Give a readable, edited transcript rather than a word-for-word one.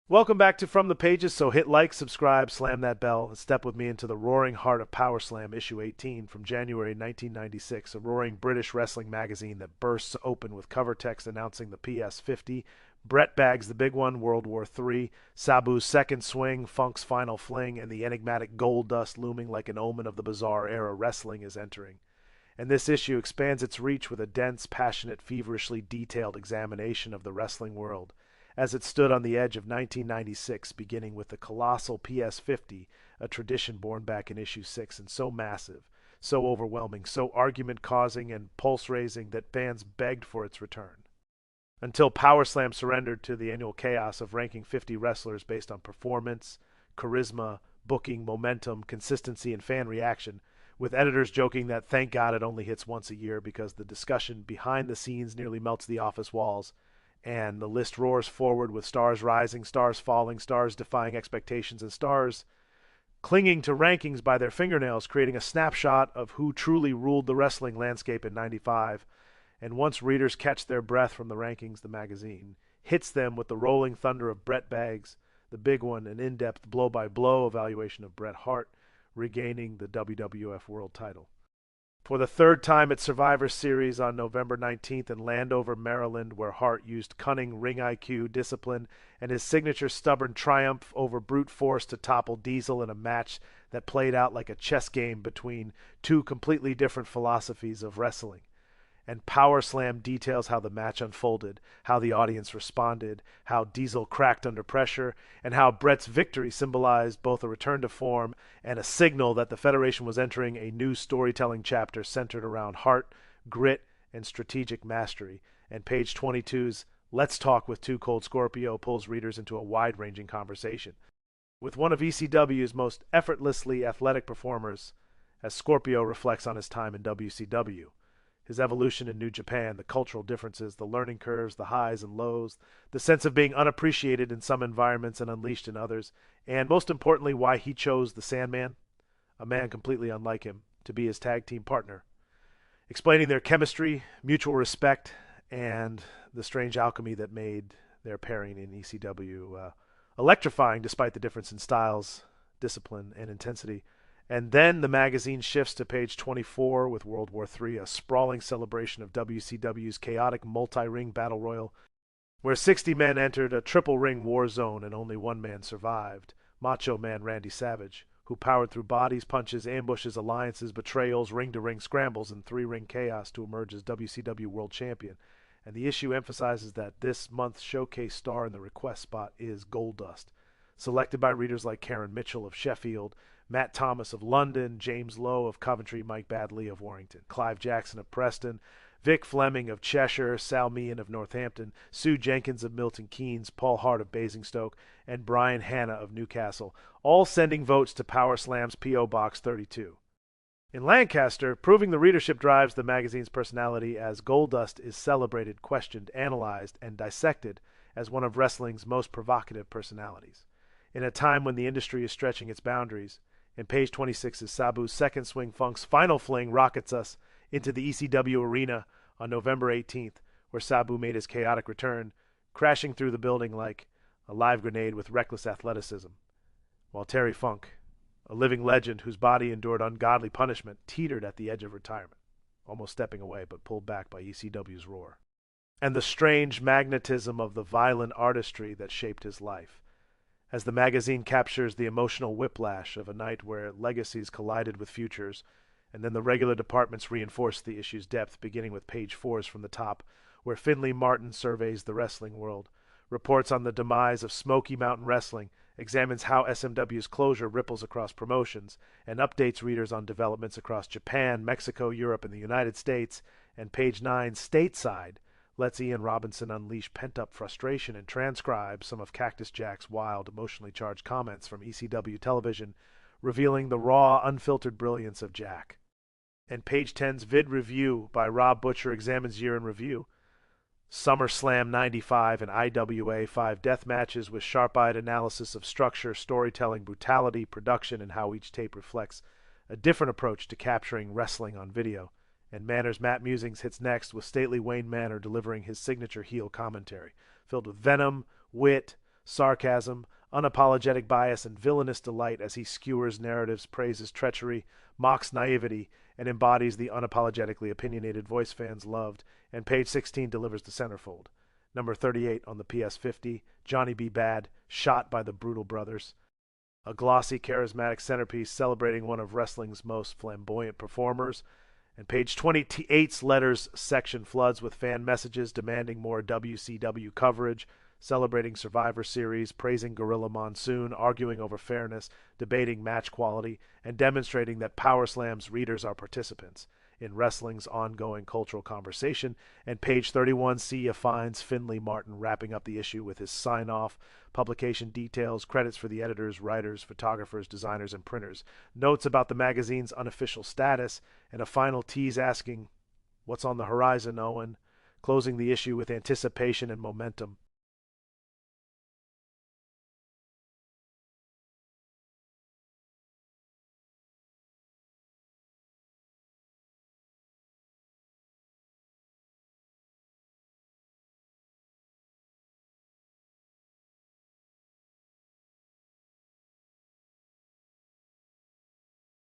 Welcome back to From the Pages, so hit like, subscribe, slam that bell, and step with me into the roaring heart of Power Slam issue 18 from January 1996, a roaring British wrestling magazine that bursts open with cover text announcing the PS50, Bret bags the big one, World War Three, Sabu's second swing, Funk's final fling, and the enigmatic Goldust looming like an omen of the bizarre era wrestling is entering. And this issue expands its reach with a dense, passionate, feverishly detailed examination of the wrestling world as it stood on the edge of 1996, beginning with the colossal PS50, a tradition born back in issue 6 and so massive, so overwhelming, so argument-causing and pulse-raising that fans begged for its return. Until Power Slam surrendered to the annual chaos of ranking 50 wrestlers based on performance, charisma, booking, momentum, consistency, and fan reaction, with editors joking that thank God it only hits once a year because the discussion behind the scenes nearly melts the office walls, and the list roars forward with stars rising, stars falling, stars defying expectations, and stars clinging to rankings by their fingernails, creating a snapshot of who truly ruled the wrestling landscape in 95. And once readers catch their breath from the rankings, the magazine hits them with the rolling thunder of Bret bags, the big one, an in-depth blow-by-blow evaluation of Bret Hart regaining the WWF World title. For the third time at Survivor Series on November 19th in Landover, Maryland, where Hart used cunning ring IQ, discipline, and his signature stubborn triumph over brute force to topple Diesel in a match that played out like a chess game between two completely different philosophies of wrestling. And Power Slam details how the match unfolded, how the audience responded, how Diesel cracked under pressure, and how Bret's victory symbolized both a return to form and a signal that the Federation was entering a new storytelling chapter centered around heart, grit, and strategic mastery. And page 22's Let's Talk with Too Cold Scorpio pulls readers into a wide-ranging conversation with one of ECW's most effortlessly athletic performers, as Scorpio reflects on his time in WCW, his evolution in New Japan, the cultural differences, the learning curves, the highs and lows, the sense of being unappreciated in some environments and unleashed in others, and most importantly, why he chose the Sandman, a man completely unlike him, to be his tag team partner, explaining their chemistry, mutual respect, and the strange alchemy that made their pairing in ECW electrifying despite the difference in styles, discipline, and intensity. And then the magazine shifts to page 24 with World War Three, a sprawling celebration of WCW's chaotic multi-ring battle royal, where 60 men entered a triple-ring war zone and only one man survived, Macho Man Randy Savage, who powered through bodies, punches, ambushes, alliances, betrayals, ring-to-ring scrambles, and three-ring chaos to emerge as WCW World Champion. And the issue emphasizes that this month's showcase star in the request spot is Goldust, selected by readers like Karen Mitchell of Sheffield, Matt Thomas of London, James Lowe of Coventry, Mike Badley of Warrington, Clive Jackson of Preston, Vic Fleming of Cheshire, Sal Meehan of Northampton, Sue Jenkins of Milton Keynes, Paul Hart of Basingstoke, and Brian Hanna of Newcastle, all sending votes to Power Slam's P.O. Box 32. In Lancaster, proving the readership drives the magazine's personality as Goldust is celebrated, questioned, analyzed, and dissected as one of wrestling's most provocative personalities. In a time when the industry is stretching its boundaries, and page 26 is Sabu's second swing, Funk's final fling rockets us into the ECW arena on November 18th, where Sabu made his chaotic return, crashing through the building like a live grenade with reckless athleticism, while Terry Funk, a living legend whose body endured ungodly punishment, teetered at the edge of retirement, almost stepping away but pulled back by ECW's roar, and the strange magnetism of the violent artistry that shaped his life, as the magazine captures the emotional whiplash of a night where legacies collided with futures, and then the regular departments reinforce the issue's depth, beginning with page 4's from the top, where Findlay Martin surveys the wrestling world, reports on the demise of Smoky Mountain Wrestling, examines how SMW's closure ripples across promotions, and updates readers on developments across Japan, Mexico, Europe, and the United States, and page 9, Stateside, lets Ian Robinson unleash pent-up frustration and transcribe some of Cactus Jack's wild, emotionally charged comments from ECW television, revealing the raw, unfiltered brilliance of Jack. And page 10's Vid Review by Rob Butcher examines year in review, SummerSlam 95 and IWA 5 death matches with sharp-eyed analysis of structure, storytelling, brutality, production, and how each tape reflects a different approach to capturing wrestling on video. And Manor's Matt Musings hits next with Stately Wayne Manor delivering his signature heel commentary, filled with venom, wit, sarcasm, unapologetic bias, and villainous delight as he skewers narratives, praises treachery, mocks naivety, and embodies the unapologetically opinionated voice fans loved, and page 16 delivers the centerfold. Number 38 on the PS50, Johnny B. Bad, shot by the Brutal Brothers. A glossy, charismatic centerpiece celebrating one of wrestling's most flamboyant performers. And page 28's letters section floods with fan messages demanding more WCW coverage, celebrating Survivor Series, praising Gorilla Monsoon, arguing over fairness, debating match quality, and demonstrating that Power Slam's readers are participants in wrestling's ongoing cultural conversation. And page 31C finds Findlay Martin wrapping up the issue with his sign-off, publication details, credits for the editors, writers, photographers, designers, and printers, notes about the magazine's unofficial status, and a final tease asking, "What's on the horizon, Owen?" Closing the issue with anticipation and momentum.